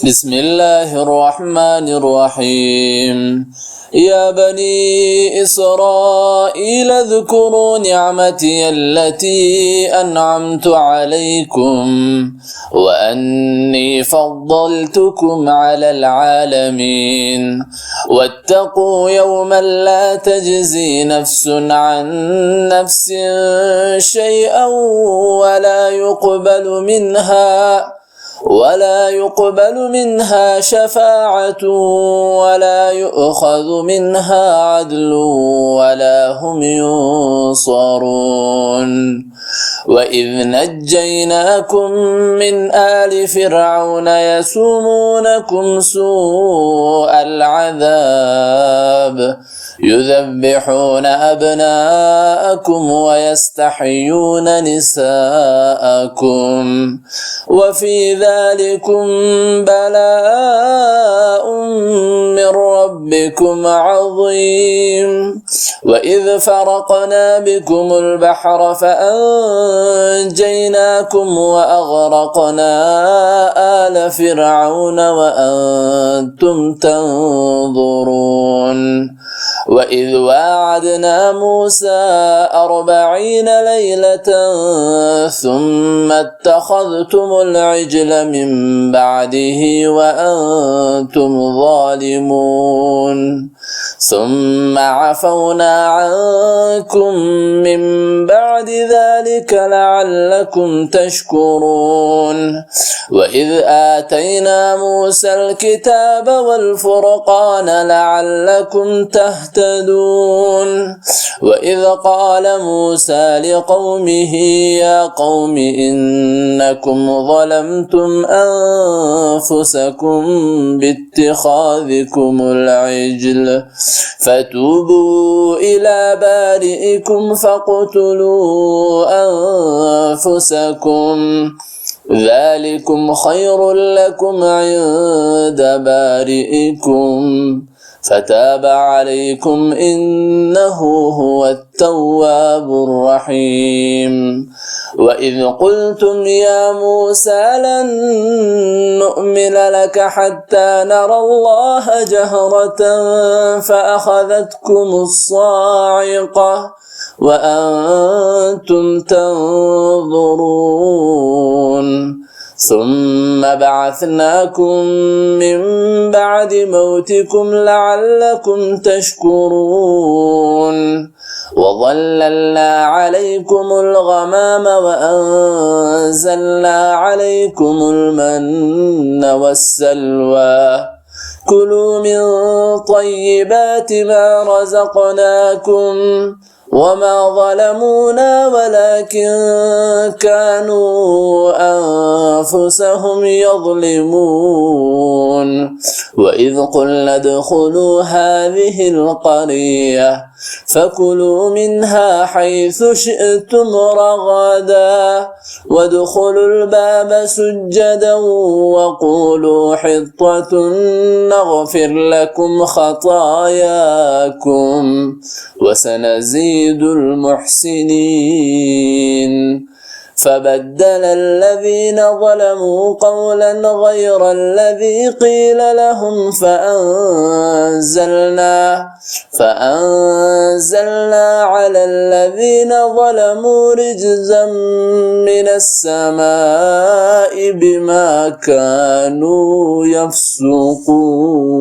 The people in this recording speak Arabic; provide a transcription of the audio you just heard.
بسم الله الرحمن الرحيم يا بني إسرائيل اذكروا نعمتي التي أنعمت عليكم وأني فضلتكم على العالمين واتقوا يوما لا تجزي نفس عن نفس شيئا ولا يقبل منها شفاعة ولا يؤخذ منها عدل ولا هم ينصرون وإذ نجيناكم من آل فرعون يسومونكم سوء العذاب يذبحون أبناءكم ويستحيون نساءكم وفي ذلكم بلاء من ربكم عظيم وإذ فرقنا بكم البحر فأنجيناكم وأغرقنا آل فرعون وأنتم تنظرون وإذ واعدنا موسى 40 ليلة ثم اتخذتم العجل من بعده وأنتم ظالمون ثم عفونا عنكم من بعد ذلك لعلكم تشكرون وإذ آتينا موسى الكتاب والفرقان لعلكم تهتدون وإذ قال موسى لقومه يا قوم إنكم ظلمتم أنفسكم باتخاذكم العجل فتوبوا إلى بارئكم فاقتلوا أنفسكم ذلكم خير لكم عند بارئكم فتاب عليكم إنه هو التواب الرحيم وإذ قلتم يا موسى لن نؤمن لك حتى نرى الله جهرة فأخذتكم الصاعقة وأنتم تنظرون ثم بعثناكم من بعد موتكم لعلكم تشكرون وظللنا عليكم الغمام وأنزلنا عليكم المن والسلوى كلوا من طيبات ما رزقناكم وما ظلمونا ولكن كانوا أنفسهم يظلمون وإذ قلنا ادخلوا هذه القرية فكلوا منها حيث شئتم رغدا وادخلوا الباب سجدا وقولوا حطة نغفر لكم خطاياكم وسنزيد المحسنين فبدل الذين ظلموا قولا غير الذي قيل لهم فأنزلنا على الذين ظلموا رجزا من السماء بما كانوا يفسقون.